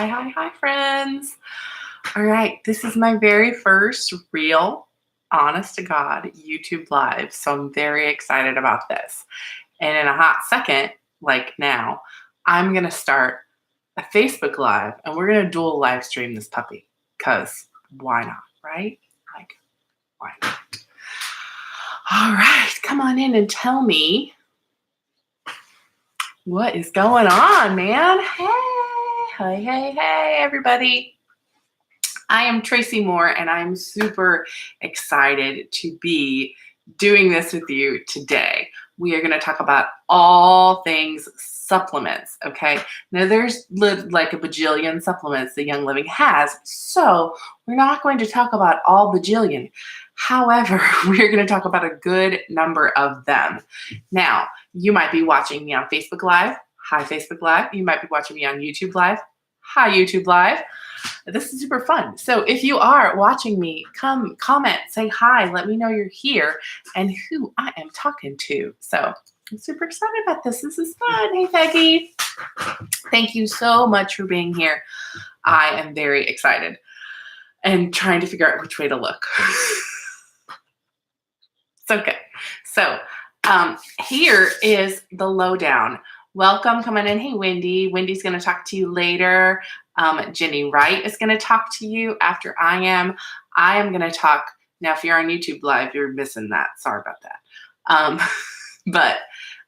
Hi, friends. All right, this is my very first real, honest to God, YouTube Live. So I'm very excited about this. And in a hot second, like now, I'm going to start a Facebook Live and we're going to dual live stream this puppy. Because why not, right? Like, why not? All right, come on in and tell me what is going on, man. Hey, everybody. I am Tracy Moore, and I'm super excited to be doing this with you today. We are going to talk about all things supplements, okay? Now, there's like a bajillion supplements that Young Living has, so we're not going to talk about all bajillion. However, we're going to talk about a good number of them. Now, you might be watching me on Facebook Live. Hi, Facebook Live. You might be watching me on YouTube Live. Hi, YouTube Live. This is super fun. So if you are watching me, come comment, say hi, let me know you're here and who I am talking to. So I'm super excited about this. This is fun. Hey, Peggy. Thank you so much for being here. I am very excited and trying to figure out which way to look. It's okay. So here is the lowdown. Welcome, come on in. Hey, Wendy. Wendy's going to talk to you later. Jenny Wright is going to talk to you after I am. I am going to talk. Now, if you're on YouTube Live, you're missing that. Sorry about that. But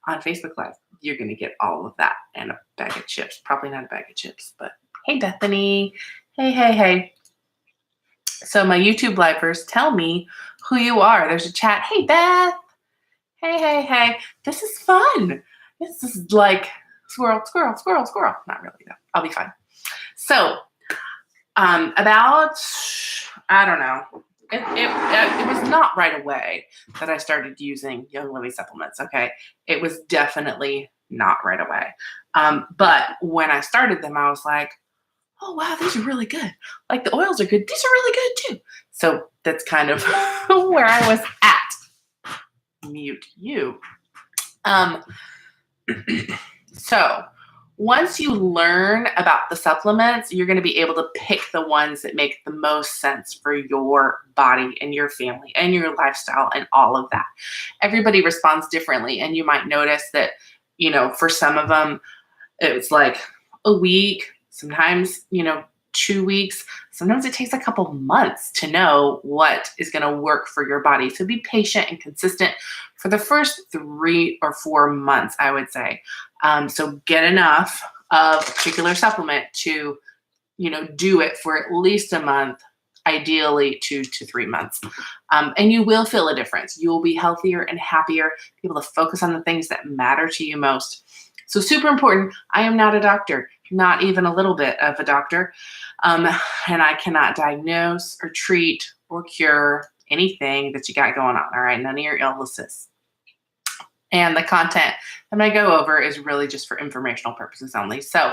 on Facebook Live, you're going to get all of that and a bag of chips. Probably not a bag of chips, but hey, Bethany. Hey. So my YouTube Livers, tell me who you are. There's a chat. Hey, Beth. Hey. This is fun. This is like squirrel. Not really, though. I'll be fine. So, about, I don't know, it was not right away that I started using Young Living supplements, okay? It was definitely not right away. But when I started them, I was like, oh, wow, these are really good. Like, the oils are good. These are really good, too. So that's kind of where I was at. Mute you. So once you learn about the supplements, you're going to be able to pick the ones that make the most sense for your body and your family and your lifestyle and all of that. Everybody responds differently. And you might notice that, for some of them, it's like a week, sometimes, 2 weeks. Sometimes it takes a couple months to know what is going to work for your body. So be patient and consistent for the first 3 or 4 months, I would say. So get enough of a particular supplement to, do it for at least a month, ideally 2 to 3 months. And you will feel a difference. You will be healthier and happier, be able to focus on the things that matter to you most. So super important. I am not a doctor, not even a little bit of a doctor. And I cannot diagnose or treat or cure anything that you got going on. All right. None of your illnesses. And the content that I go over is really just for informational purposes only. So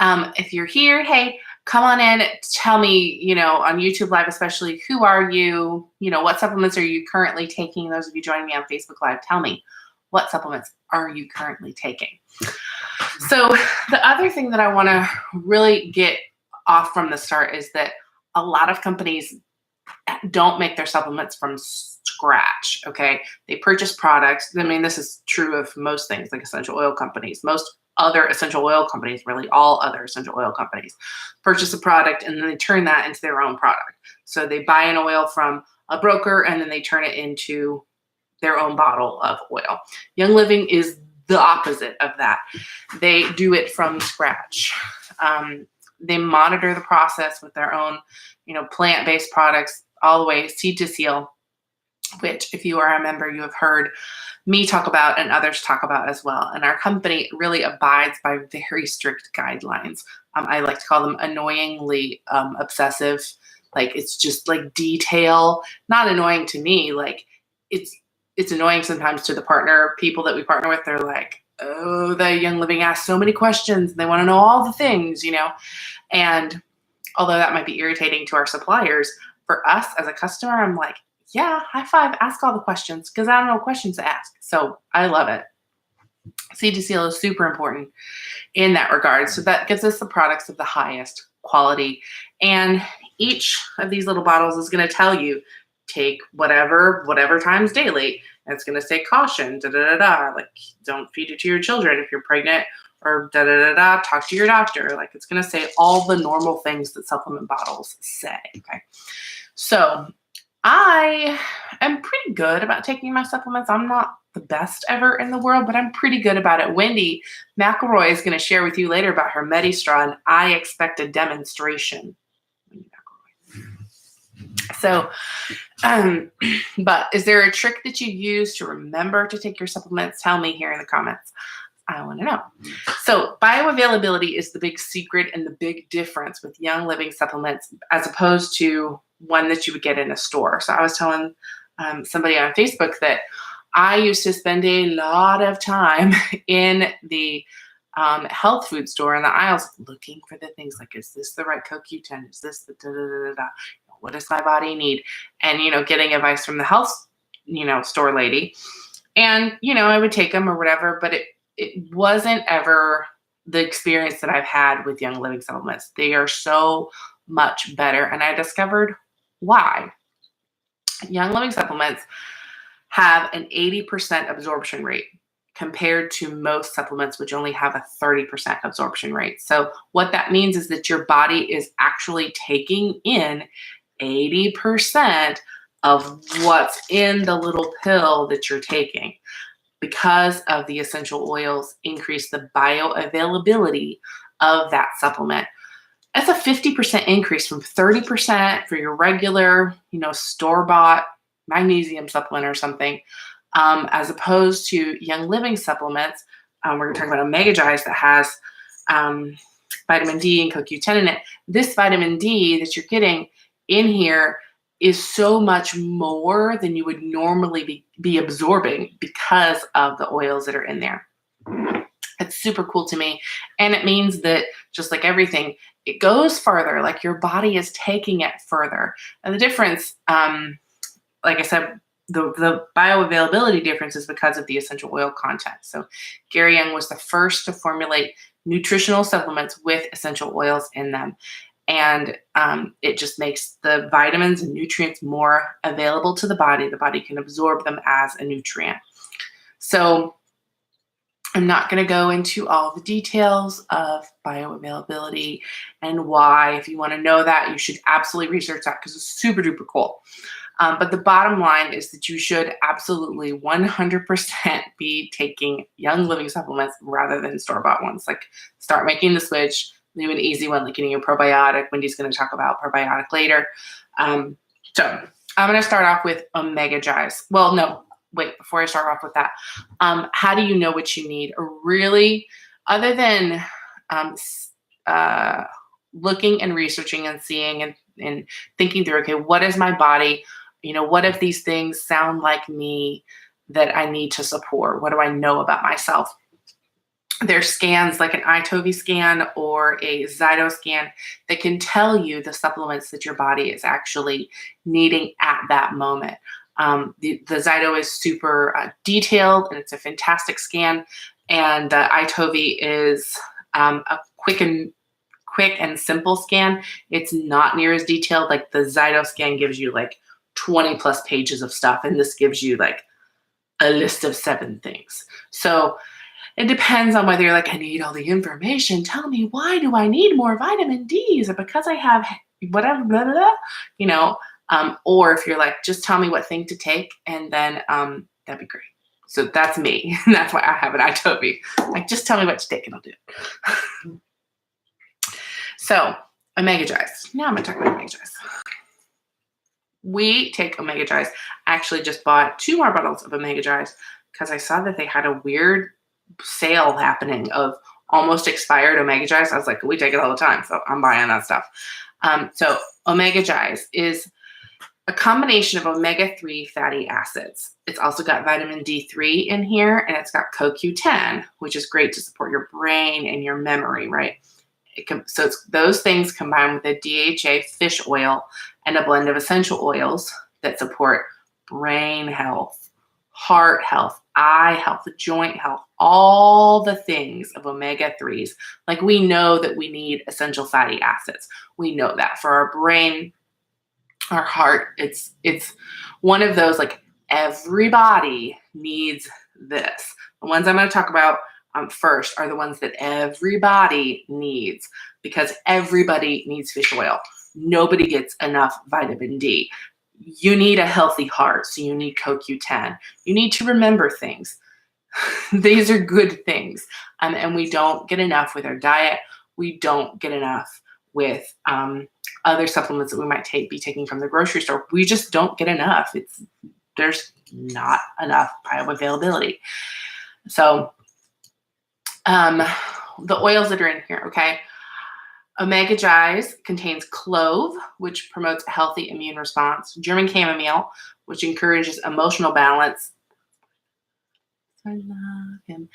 if you're here, hey, come on in. Tell me, on YouTube Live especially, who are you? What supplements are you currently taking? Those of you joining me on Facebook Live, tell me, what supplements are you currently taking? So the other thing that I want to really get off from the start is that a lot of companies don't make their supplements from scratch, okay? They purchase products. I mean, this is true of most things like essential oil companies. Most other essential oil companies, really all other essential oil companies, purchase a product and then they turn that into their own product. So they buy an oil from a broker and then they turn it into their own bottle of oil. Young Living is the opposite of that. They do it from scratch. They monitor the process with their own, plant-based products all the way seed to seal, which if you are a member, you have heard me talk about and others talk about as well. And our company really abides by very strict guidelines. I like to call them annoyingly obsessive. Like it's just like detail, not annoying to me. Like it's annoying sometimes to the people that we partner with. They're like, oh, the Young Living asks so many questions. They want to know all the things, And although that might be irritating to our suppliers, for us as a customer, I'm like, yeah, high five, ask all the questions because I don't know questions to ask. So I love it. CDCL is super important in that regard. So that gives us the products of the highest quality. And each of these little bottles is going to tell you, take whatever times daily. And it's going to say caution, like don't feed it to your children if you're pregnant, or talk to your doctor. Like it's going to say all the normal things that supplement bottles say. Okay. So I am pretty good about taking my supplements. I'm not the best ever in the world, but I'm pretty good about it. Wendy McElroy is going to share with you later about her MediStraw, and I expect a demonstration. So, but is there a trick that you use to remember to take your supplements? Tell me here in the comments. I want to know. So bioavailability is the big secret and the big difference with Young Living supplements as opposed to one that you would get in a store. So I was telling somebody on Facebook that I used to spend a lot of time in the health food store in the aisles looking for the things like, is this the right CoQ10? Is this the da-da-da-da-da? What does my body need? And, getting advice from the health, store lady. And, I would take them or whatever, but it wasn't ever the experience that I've had with Young Living supplements. They are so much better. And I discovered why. Young Living supplements have an 80% absorption rate compared to most supplements, which only have a 30% absorption rate. So what that means is that your body is actually taking in 80% of what's in the little pill that you're taking, because of the essential oils increase the bioavailability of that supplement. That's a 50% increase from 30% for your regular, store-bought magnesium supplement or something, as opposed to Young Living supplements. We're going to talk about OmegaGize that has vitamin D and CoQ10 in it. This vitamin D that you're getting in here is so much more than you would normally be absorbing because of the oils that are in there. It's super cool to me. And it means that just like everything, it goes further, like your body is taking it further. And the difference, like I said, the bioavailability difference is because of the essential oil content. So Gary Young was the first to formulate nutritional supplements with essential oils in them. And it just makes the vitamins and nutrients more available to the body. The body can absorb them as a nutrient. So I'm not going to go into all the details of bioavailability and why. If you want to know that, you should absolutely research that because it's super duper cool. But the bottom line is that you should absolutely 100% be taking Young Living supplements rather than store-bought ones. Like, start making the switch. Do an easy one, like getting a probiotic. Wendy's going to talk about probiotic later. So I'm going to start off with OmegaGize. Well, no, wait, before I start off with that, how do you know what you need? Really, other than looking and researching and seeing and thinking through, okay, what is my body? What if these things sound like me that I need to support? What do I know about myself? There's scans like an iTovi scan or a Zyto scan that can tell you the supplements that your body is actually needing at that moment. The Zyto is super detailed and it's a fantastic scan. And iTovi is a quick and simple scan. It's not near as detailed. Like the Zyto scan gives you like 20 plus pages of stuff. And this gives you like a list of 7 things. So it depends on whether you're like, I need all the information. Tell me, why do I need more vitamin D? Is it because I have whatever, blah, blah, blah? Or if you're like, just tell me what thing to take, and then that'd be great. So that's me. That's why I have an iTovi. Like, just tell me what to take and I'll do it. So OmegaGize. Now I'm going to talk about OmegaGize. We take OmegaGize. I actually just bought 2 more bottles of OmegaGize because I saw that they had a weird sale happening of almost expired OmegaGize. I was like, we take it all the time, so I'm buying that stuff. So OmegaGize is a combination of omega-3 fatty acids. It's also got vitamin D3 in here, and it's got CoQ10, which is great to support your brain and your memory, right? So it's those things combined with a DHA fish oil and a blend of essential oils that support brain health, heart health, eye health, joint health, all the things of omega-3s. Like we know that we need essential fatty acids. We know that for our brain, our heart, it's one of those, like everybody needs this. The ones I'm going to talk about first are the ones that everybody needs, because everybody needs fish oil. Nobody gets enough vitamin D. You need a healthy heart, so you need CoQ10. You need to remember things. These are good things. And we don't get enough with our diet. We don't get enough with other supplements that we might be taking from the grocery store. We just don't get enough. There's not enough bioavailability. So the oils that are in here, okay? OmegaGize contains clove, which promotes a healthy immune response. German chamomile, which encourages emotional balance. I love him.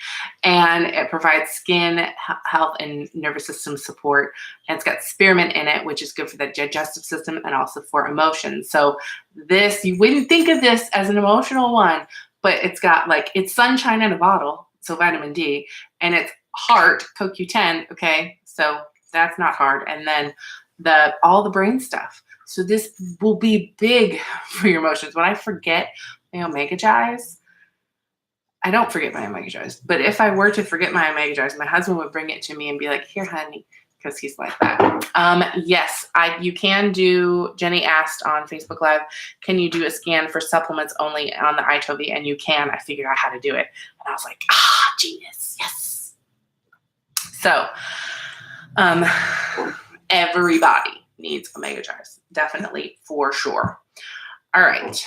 And it provides skin health and nervous system support. And it's got spearmint in it, which is good for the digestive system and also for emotions. So this, you wouldn't think of this as an emotional one, but it's got it's sunshine in a bottle, so vitamin D, and it's heart, CoQ10, okay? So that's not hard. And then all the brain stuff. So this will be big for your emotions. When I forget my OmegaGize, I don't forget my OmegaGize, but if I were to forget my OmegaGize, my husband would bring it to me and be like, here, honey, because he's like that. Yes, you can do, Jenny asked on Facebook Live, can you do a scan for supplements only on the iTovi? And you can. I figured out how to do it. And I was like, genius, yes. So everybody needs OmegaGize, definitely, for sure. All right.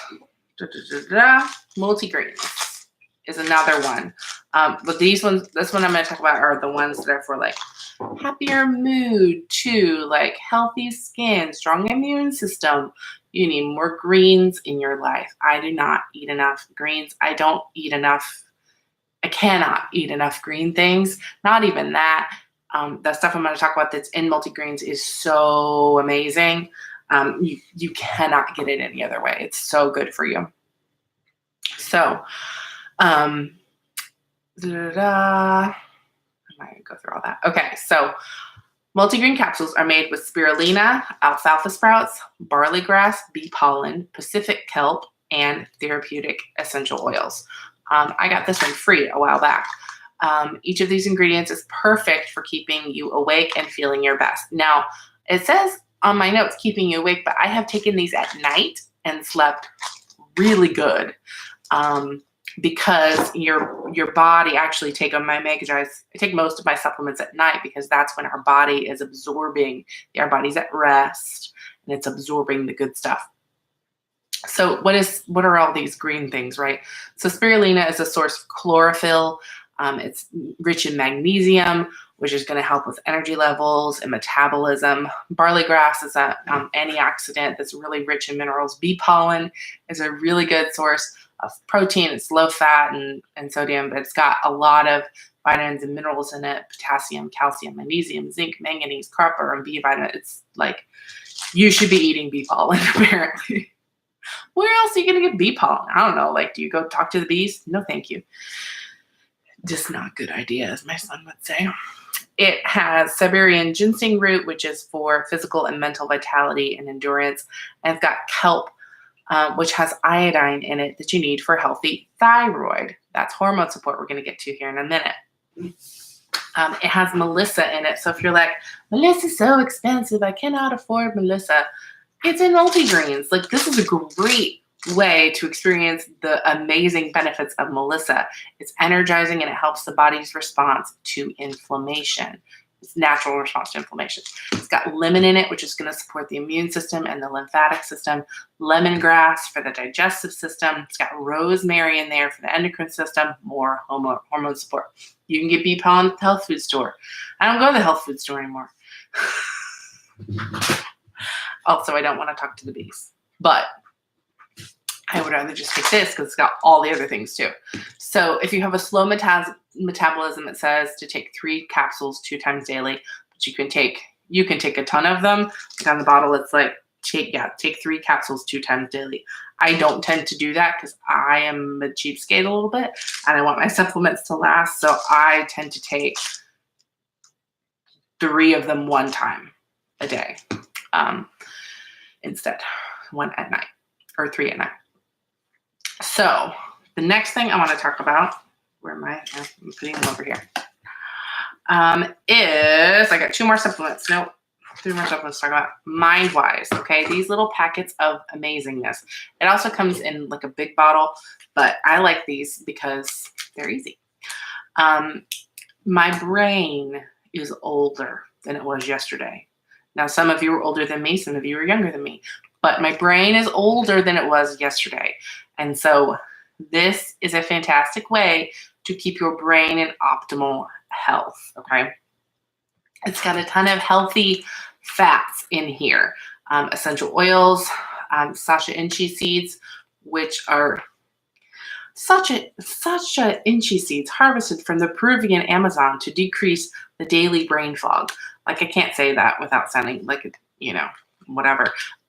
Multigreens is another one. But this one I'm going to talk about are the ones that are for happier mood too, healthy skin, strong immune system. You need more greens in your life. I do not eat enough greens. I cannot eat enough green things. Not even that. The stuff I'm going to talk about that's in Multigreens is so amazing. You cannot get it any other way. It's so good for you. So, I'm going to go through all that. Okay, so multigreen capsules are made with spirulina, alfalfa sprouts, barley grass, bee pollen, Pacific kelp, and therapeutic essential oils. I got this one free a while back. Each of these ingredients is perfect for keeping you awake and feeling your best. Now, it says on my notes, keeping you awake, but I have taken these at night and slept really good. Because your body actually take my OmegaGize. I take most of my supplements at night because that's when our body is absorbing. Our body's at rest and it's absorbing the good stuff. So what are all these green things, right? So spirulina is a source of chlorophyll. It's rich in magnesium, which is going to help with energy levels and metabolism. Barley grass is an antioxidant that's really rich in minerals. Bee pollen is a really good source of protein. It's low fat and sodium, but it's got a lot of vitamins and minerals in it: potassium, calcium, magnesium, zinc, manganese, copper, and B vitamin. It's you should be eating bee pollen, apparently. Where else are you going to get bee pollen? I don't know. Do you go talk to the bees? No, thank you. Just not a good idea, as my son would say. It has Siberian ginseng root, which is for physical and mental vitality and endurance. And it's got kelp, which has iodine in it that you need for healthy thyroid. That's hormone support we're going to get to here in a minute. It has Melissa in it. So if you're like, Melissa's so expensive, I cannot afford Melissa, it's in Multigreens. This is a great way to experience the amazing benefits of Melissa. It's energizing and it helps the body's response to inflammation. It's natural response to inflammation. It's got lemon in it, which is going to support the immune system and the lymphatic system. Lemongrass for the digestive system. It's got rosemary in there for the endocrine system. More hormone support. You can get bee pollen at the health food store. I don't go to the health food store anymore. Also, I don't want to talk to the bees. But I would rather just take this because it's got all the other things too. So if you have a slow metabolism, it says to take 3 capsules 2 times daily, but you can take a ton of them. On the bottle, it's take 3 capsules 2 times daily. I don't tend to do that because I am a cheapskate a little bit and I want my supplements to last. So I tend to take 3 of them one time a day instead, 1 at night or 3 at night. So the next thing I want to talk about, where am I? I'm putting them over here. Is I got 2 more supplements. Nope. 3 more supplements to talk about. Mindwise, okay? These little packets of amazingness. It also comes in like a big bottle, but I like these because they're easy. My brain is older than it was yesterday. Now, some of you are older than me, some of you are younger than me, but my brain is older than it was yesterday. And so this is a fantastic way to keep your brain in optimal health, okay? It's got a ton of healthy fats in here, essential oils, Sasha Inchi seeds, which are such a Inchi seeds harvested from the Peruvian Amazon to decrease the daily brain fog. Like, I can't say that without sounding like, whatever.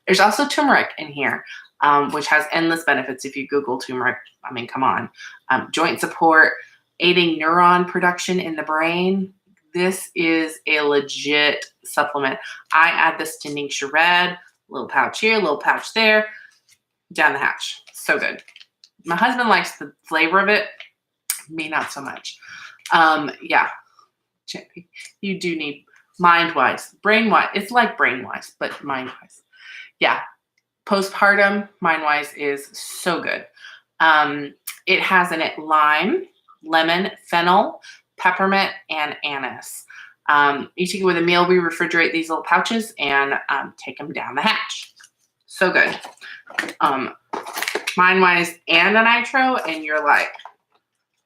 There's also turmeric in here, which has endless benefits if you Google turmeric. I mean, come on. Joint support, aiding neuron production in the brain. This is a legit supplement. I add this to Ningxia Red, little pouch here, little pouch there, down the hatch. So good. My husband likes the flavor of it. Me, not so much. Yeah. You do need Mindwise. Brainwise. It's like Brainwise, but Mindwise. Yeah. Postpartum, Mindwise is so good. It has in it lime, lemon, fennel, peppermint, and anise. You take it with a meal. We refrigerate these little pouches and take them down the hatch. So good. Mindwise and a nitro, and you're like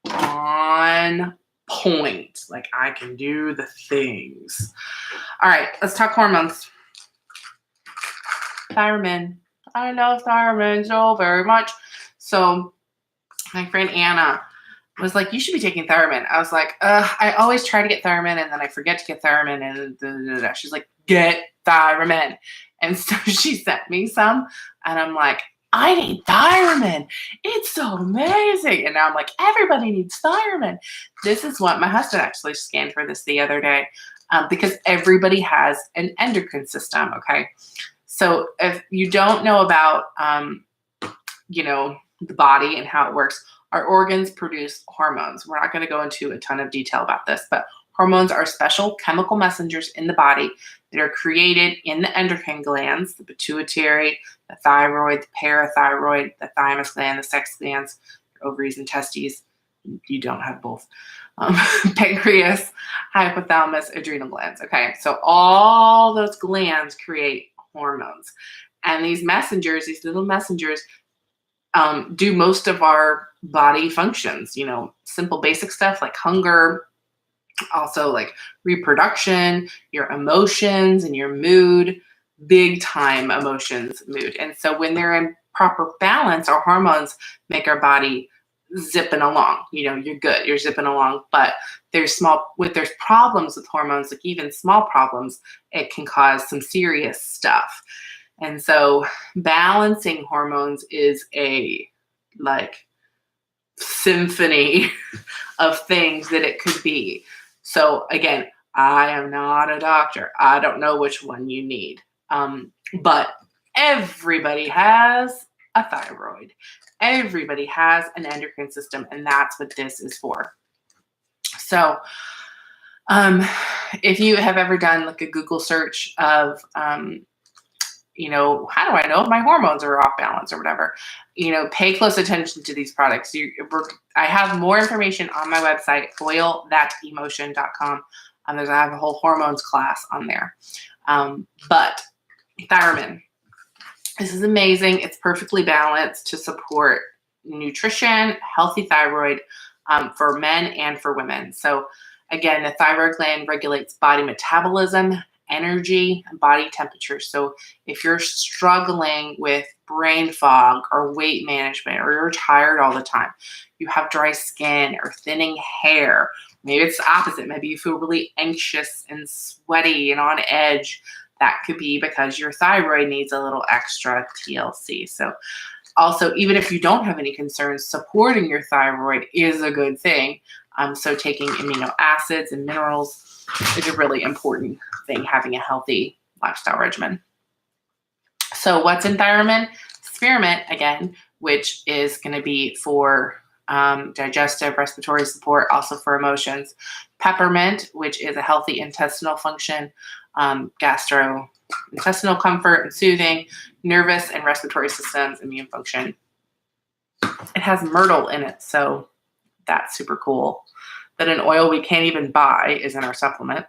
on point. Like, I can do the things. All right, let's talk hormones. Thyromin. I love Thyromin so very much. So my friend Anna was like, you should be taking Thyromin. I was like, I always try to get Thyromin and then I forget to get Thyromin, and she's like, get Thyromin. And so she sent me some, and I'm like, I need Thyromin. It's so amazing. And now I'm like, everybody needs Thyromin. This is what my husband actually scanned for this the other day, because everybody has an endocrine system, okay? So if you don't know about, the body and how it works, our organs produce hormones. We're not going to go into a ton of detail about this, but hormones are special chemical messengers in the body that are created in the endocrine glands, the pituitary, the thyroid, the parathyroid, the thymus gland, the sex glands, your ovaries and testes. You don't have both. Pancreas, hypothalamus, adrenal glands. Okay, so all those glands create hormones. And these messengers, these little messengers, do most of our body functions, simple basic stuff like hunger, also like reproduction, your emotions and your mood, big time emotions, mood. And so when they're in proper balance, our hormones make our body zipping along. You're good, you're zipping along, but there's problems with hormones, like even small problems, it can cause some serious stuff. And so balancing hormones is a symphony of things that it could be. So again, I am not a doctor. I don't know which one you need. But everybody has a thyroid. Everybody has an endocrine system, and that's what this is for. So if you have ever done like a Google search of, how do I know if my hormones are off balance or whatever, pay close attention to these products. I have more information on my website, foilthatemotion.com. I have a whole hormones class on there. But Thyromin, this is amazing. It's perfectly balanced to support nutrition, healthy thyroid for men and for women. So again, the thyroid gland regulates body metabolism, energy, and body temperature. So if you're struggling with brain fog or weight management, or you're tired all the time, you have dry skin or thinning hair, maybe it's the opposite. Maybe you feel really anxious and sweaty and on edge. that could be because your thyroid needs a little extra TLC. So also, even if you don't have any concerns, supporting your thyroid is a good thing. So taking amino acids and minerals is a really important thing, having a healthy lifestyle regimen. So what's in Thyromin? Spearmint, again, which is going to be for digestive, respiratory support, also for emotions. Peppermint, which is a healthy intestinal function, gastrointestinal comfort and soothing, nervous and respiratory systems, immune function. It has myrtle in it, so that's super cool. That an oil we can't even buy is in our supplement.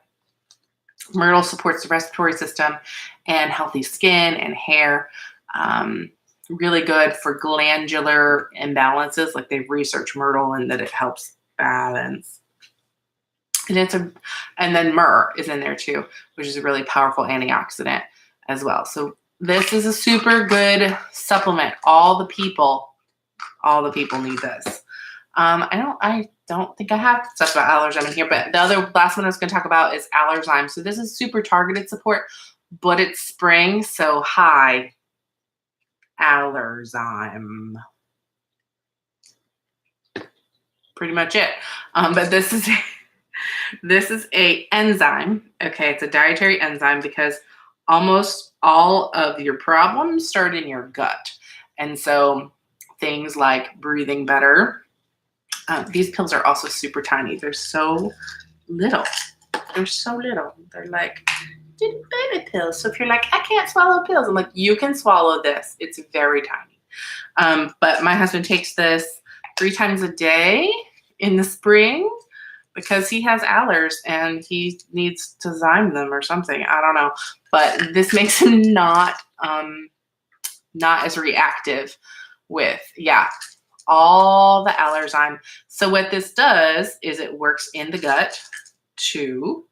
Myrtle supports the respiratory system and healthy skin and hair. Really good for glandular imbalances. Like they've researched myrtle and that it helps balance. And then myrrh is in there too, which is a really powerful antioxidant as well. So this is a super good supplement. All the people need this. I don't think I have stuff about AllerZyme in here, but the last one I was going to talk about is AllerZyme. So this is super targeted support, but it's spring. So hi, AllerZyme. Pretty much it. But this is a enzyme. Okay, it's a dietary enzyme because almost all of your problems start in your gut. And so things like breathing better. These pills are also super tiny. They're so little. They're like baby pills. So if you're like, I can't swallow pills, I'm like, you can swallow this. It's very tiny. But my husband takes this 3 times a day in the spring because he has allers and he needs to zyme them or something. I don't know. But this makes him not as reactive with, all the AllerZyme. So what this does is it works in the gut to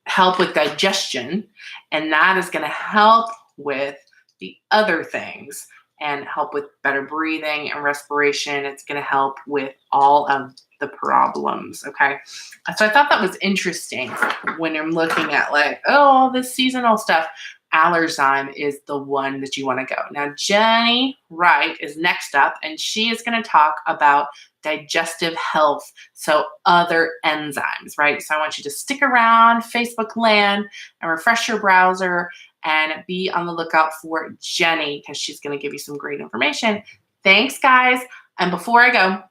help with digestion, and that is going to help with the other things and help with better breathing and respiration. It's going to help with all of the problems. Okay. So I thought that was interesting when I'm looking at like, oh, this seasonal stuff. AllerZyme is the one that you want to go. Now, Jenny Wright is next up, and she is going to talk about digestive health, so other enzymes, right? So I want you to stick around Facebook land and refresh your browser and be on the lookout for Jenny because she's going to give you some great information. Thanks, guys. And before I go,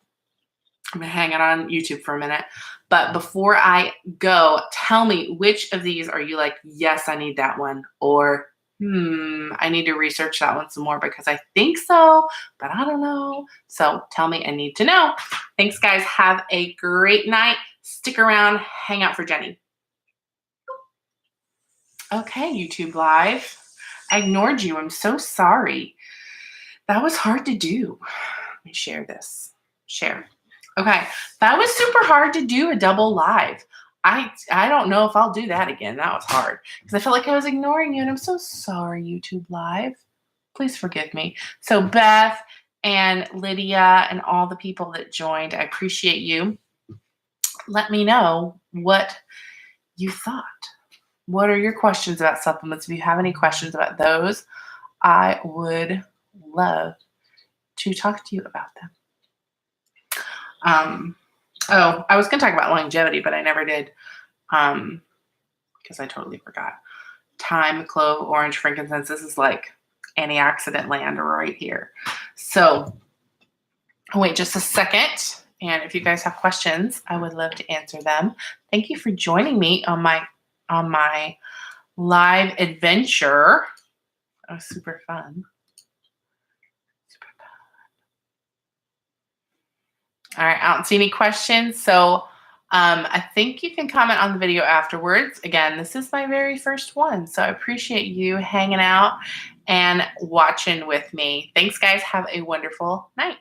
I'm going to hang it on YouTube for a minute. But before I go, tell me which of these are you like, yes, I need that one, or I need to research that one some more because I think so, but I don't know. So tell me, I need to know. Thanks, guys. Have a great night. Stick around. Hang out for Jenny. Okay, YouTube Live. I ignored you. I'm so sorry. That was hard to do. Let me share this. Share. Okay, that was super hard to do a double live. I don't know if I'll do that again. That was hard because I felt like I was ignoring you, and I'm so sorry, YouTube Live. Please forgive me. So Beth and Lydia and all the people that joined, I appreciate you. Let me know what you thought. What are your questions about supplements? If you have any questions about those, I would love to talk to you about them. I was going to talk about longevity, but I never did because I totally forgot. Thyme, clove, orange, frankincense. This is like antioxidant land right here. So wait just a second. And if you guys have questions, I would love to answer them. Thank you for joining me on my live adventure. That was super fun. All right, I don't see any questions. So I think you can comment on the video afterwards. Again, this is my very first one. So I appreciate you hanging out and watching with me. Thanks, guys. Have a wonderful night.